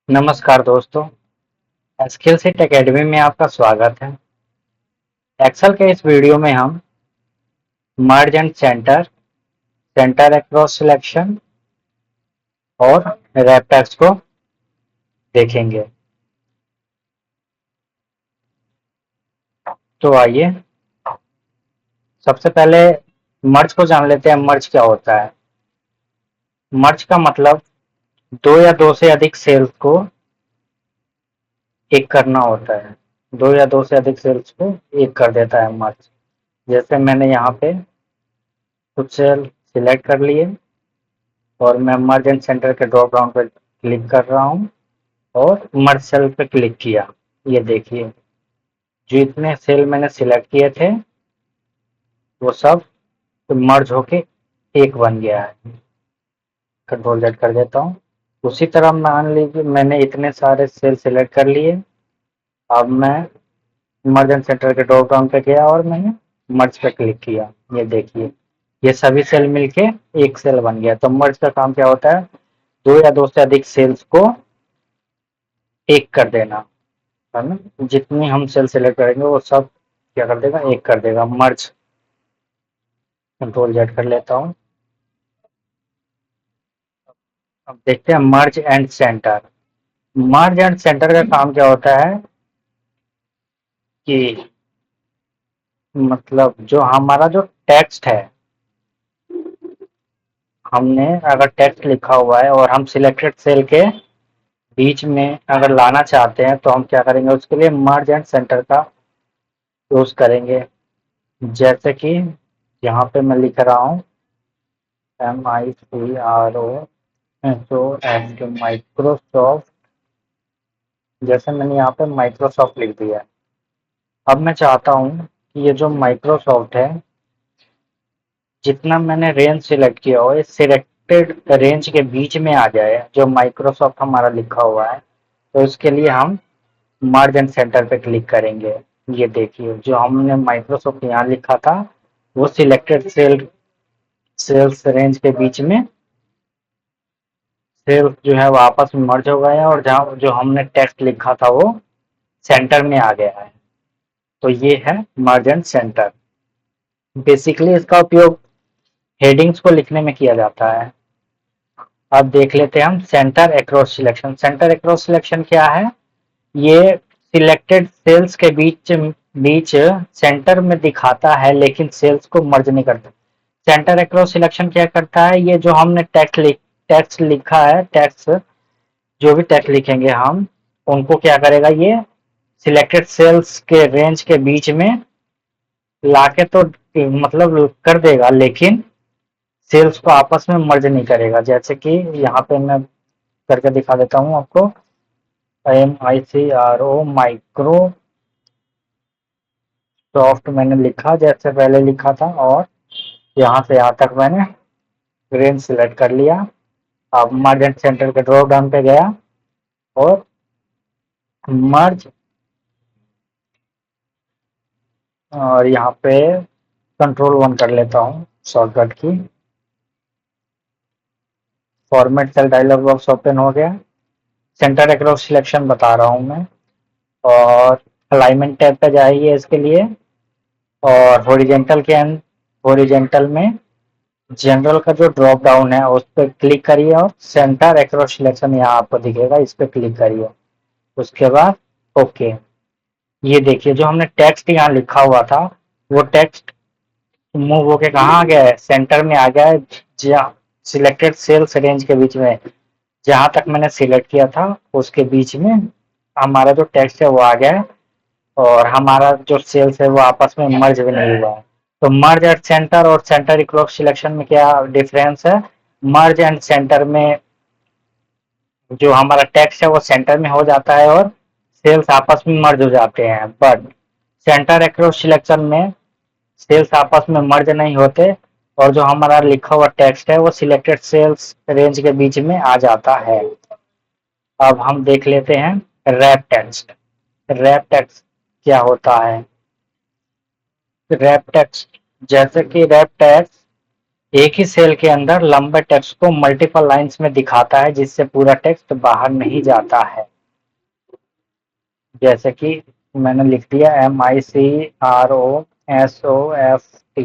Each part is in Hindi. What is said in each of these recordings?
नमस्कार दोस्तों, स्किल सेट एकेडमी में आपका स्वागत है। एक्सेल के इस वीडियो में हम मर्ज and centre, centre across selection और रेपटेक्स को देखेंगे। तो आइए सबसे पहले मर्ज को जान लेते हैं। मर्ज क्या होता है? मर्ज का मतलब दो या दो से अधिक सेल्स को एक करना होता है। दो या दो से अधिक सेल्स को एक कर देता है मर्ज। जैसे मैंने यहाँ पे कुछ सेल सिलेक्ट कर लिए और मैं मर्ज एंड सेंटर के ड्रॉप डाउन पर क्लिक कर रहा हूँ और मर्ज सेल पे क्लिक किया। ये देखिए, जितने सेल मैंने सिलेक्ट किए थे वो सब मर्ज होके एक बन गया है। कंट्रोल जेड कर देता हूँ। उसी तरह मान लीजिए मैंने इतने सारे सेल सिलेक्ट कर लिए। अब मैं मर्ज एंड सेंटर के ड्रॉप डाउन पे गया और मैंने मर्ज पे क्लिक किया। ये देखिए, ये सभी सेल मिलके एक सेल बन गया। तो मर्ज का काम क्या होता है? दो या दो से अधिक सेल्स को एक कर देना, है ना। जितनी हम सेल सेलेक्ट करेंगे वो सब क्या कर देगा? एक कर देगा, मर्ज। कंट्रोल जेड कर लेता हूँ। अब देखते हैं मर्ज and centre. Merge and centre का काम क्या होता है कि मतलब जो हमारा जो टेक्स्ट है, हमने अगर टेक्स्ट लिखा हुआ है और हम सिलेक्टेड सेल के बीच में अगर लाना चाहते हैं तो हम क्या करेंगे? उसके लिए मर्ज एंड सेंटर का यूज करेंगे। जैसे कि यहाँ पे मैं लिख रहा हूँ MICRO माइक्रोसॉफ्ट। जैसे मैंने यहाँ पे माइक्रोसॉफ्ट लिख दिया। अब मैं चाहता हूँ कि ये जो माइक्रोसॉफ्ट है, जितना मैंने रेंज सिलेक्ट किया हो, इस सिलेक्टेड रेंज के बीच में आ जाए जो माइक्रोसॉफ्ट हमारा लिखा हुआ है। तो इसके लिए हम मर्ज एंड सेंटर पे क्लिक करेंगे। ये देखिए, जो हमने माइक्रोसॉफ्ट यहाँ लिखा था वो सिलेक्टेड सेल्स रेंज के बीच में सेल्स जो है वो आपस में मर्ज हो गए हैं और जहाँ जो हमने टेक्स्ट लिखा था वो सेंटर में आ गया है। तो ये है मर्ज एंड सेंटर। बेसिकली इसका उपयोग हेडिंग्स को लिखने में किया जाता है। अब देख लेते हैं हम centre across selection. Centre across selection क्या है? ये सिलेक्टेड सेल्स के बीच बीच सेंटर में दिखाता है लेकिन सेल्स को मर्ज नहीं करता। सेंटर अक्रॉस सिलेक्शन क्या करता है? ये जो हमने टेक्स्ट लिखा है, टेक्स्ट जो भी टेक्स्ट लिखेंगे हम उनको क्या करेगा? ये सिलेक्टेड सेल्स के रेंज के बीच में लाके तो मतलब कर देगा, लेकिन सेल्स को आपस में मर्ज नहीं करेगा। जैसे कि यहाँ पे मैं करके दिखा देता हूँ आपको। MICRO माइक्रोसॉफ्ट मैंने लिखा जैसे पहले लिखा था और यहाँ से यहाँ तक मैंने रेंज सिलेक्ट कर लिया। अब मर्ज एंड सेंटर के ड्रॉप डाउन पे गया और मर्ज, और यहाँ पे कंट्रोल 1 कर लेता हूँ शॉर्टकट की। Format cell dialog box open हो गया। सेंटर अक्रॉस सिलेक्शन बता रहा हूँ मैं। और अलाइनमेंट टैब पे जाइए इसके लिए। और हॉरिजेंटल में जनरल का जो ड्रॉप डाउन है उस पर क्लिक करिए और सेंटर अक्रॉस सिलेक्शन यहाँ आपको दिखेगा, इस पर क्लिक करिए। उसके बाद ओके। ये देखिए, जो हमने टेक्स्ट यहाँ लिखा हुआ था वो टेक्स्ट मूव होके कहाँ आ गया है? सेंटर में आ गया है, जहाँ सिलेक्टेड सेल्स रेंज के बीच में। जहां तक मैंने सिलेक्ट किया था उसके बीच में हमारा जो टेक्स्ट है वो आ गया है और हमारा जो सेल्स है वो आपस में मर्ज भी नहीं हुआ है। तो मर्ज एट सेंटर और सेंटर इक्वल सिलेक्शन में क्या डिफरेंस है? मर्ज एंड सेंटर में जो हमारा टेक्स्ट है वो सेंटर में हो जाता है और सेल्स आपस में मर्ज हो जाते हैं। बट सेंटर अक्रॉस सिलेक्शन में सेल्स आपस में मर्ज नहीं होते और जो हमारा लिखा हुआ टेक्स्ट है वो सिलेक्टेड सेल्स रेंज के बीच में आ जाता है। अब हम देख लेते हैं रैप टेक्स्ट। रैप टेक्स्ट क्या होता है? रैप टेक्स्ट, जैसे कि रैप टेक्स्ट एक ही सेल के अंदर लंबे टेक्स्ट को मल्टीपल लाइंस में दिखाता है जिससे पूरा टेक्स्ट बाहर नहीं जाता है। जैसे कि मैंने लिख दिया MICROSOFT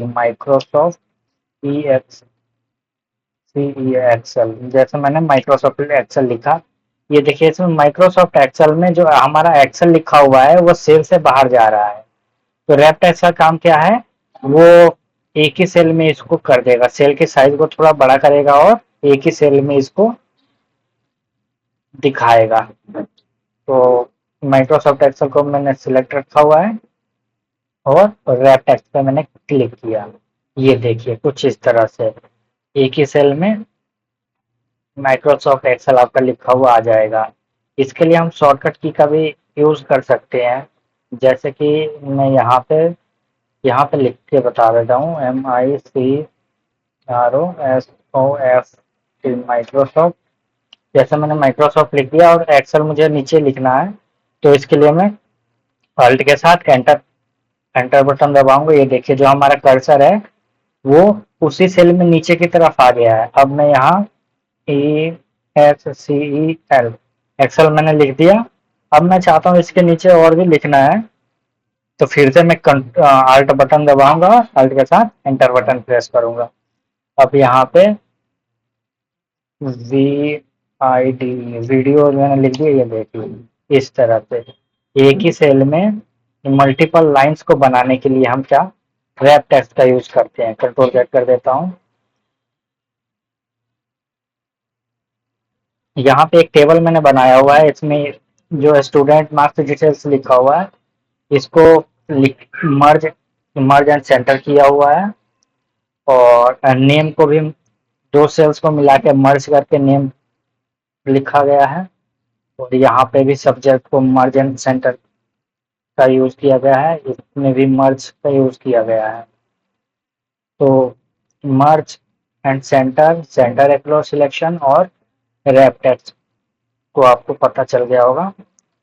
माइक्रोसॉफ्ट एक्सेल। जैसे मैंने माइक्रोसॉफ्ट एक्सेल लिखा, ये देखिए इसमें माइक्रोसॉफ्ट एक्सेल में जो हमारा एक्सेल लिखा हुआ है वो सेल से बाहर जा रहा है। तो रैप टेक्स्ट का काम क्या है, वो एक ही सेल में इसको कर देगा, सेल के साइज को थोड़ा बड़ा करेगा और एक ही सेल में इसको दिखाएगा। तो माइक्रोसॉफ्ट एक्सेल को मैंने सिलेक्ट रखा हुआ है और रैप टेक्स्ट पे मैंने क्लिक किया। ये देखिए कुछ इस तरह से एक ही सेल में माइक्रोसॉफ्ट एक्सेल आपका लिखा हुआ आ जाएगा। इसके लिए हम शॉर्टकट की का भी यूज कर सकते हैं। जैसे कि मैं यहाँ पे लिख के बता देता हूँ MICROSOFT माइक्रोसॉफ्ट। जैसे मैंने माइक्रोसॉफ्ट लिख दिया और एक्सेल मुझे नीचे लिखना है, तो इसके लिए मैं अल्ट के साथ एंटर एंटर बटन दबाऊंगा। ये देखिए जो हमारा कर्सर है वो उसी सेल में नीचे की तरफ आ गया है। अब मैं यहाँ EXCEL एक्सेल मैंने लिख दिया। अब मैं चाहता हूँ इसके नीचे और भी लिखना है, तो फिर से मैं अल्ट बटन दबाऊंगा, अल्ट के साथ एंटर बटन प्रेस करूंगा। अब यहाँ पे VID वीडियो मैंने लिख दिया, ये देखिए इस तरह से एक ही सेल में मल्टीपल लाइंस को बनाने के लिए हम क्या रैप टेक्स्ट का यूज करते हैं। कंट्रोल Z कर देता हूँ। यहाँ पे एक टेबल मैंने बनाया हुआ है, इसमें जो स्टूडेंट मार्क्स डिटेल्स लिखा हुआ है इसको मर्ज मर्ज एंड सेंटर किया हुआ है, और नेम को भी दो सेल्स को मिला के मर्ज करके नेम लिखा गया है। और यहाँ पे भी सब्जेक्ट को मर्ज एंड सेंटर का यूज किया गया है, इसमें भी मर्ज का यूज किया गया है। तो मर्ज and centre, centre across selection और रैप टेक्स्ट को आपको पता चल गया होगा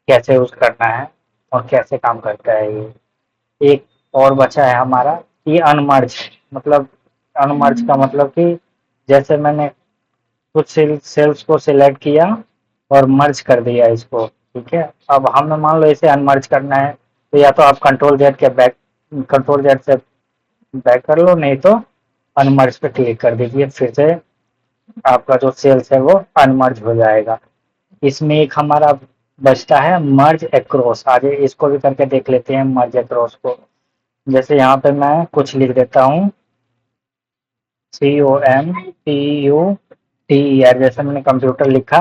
कैसे यूज करना है और कैसे काम करता है ये। एक और बचा है हमारा ये अनमर्ज। मतलब अनमर्ज का मतलब कि जैसे मैंने कुछ सेल्स को सिलेक्ट किया और मर्ज कर दिया इसको, ठीक है। अब हमें मान लो इसे अनमर्ज करना है, तो या तो आप कंट्रोल जेड से बैक कर लो, नहीं तो अनमर्ज पे क्लिक कर दीजिए, फिर से आपका जो सेल्स है वो अनमर्ज हो जाएगा। इसमें एक हमारा बचता है मर्ज एक्रॉस। आगे इसको भी करके देख लेते हैं मर्ज एक्रॉस को। जैसे यहाँ पे मैं कुछ लिख देता हूँ COMPUTER, जैसे मैंने कंप्यूटर लिखा।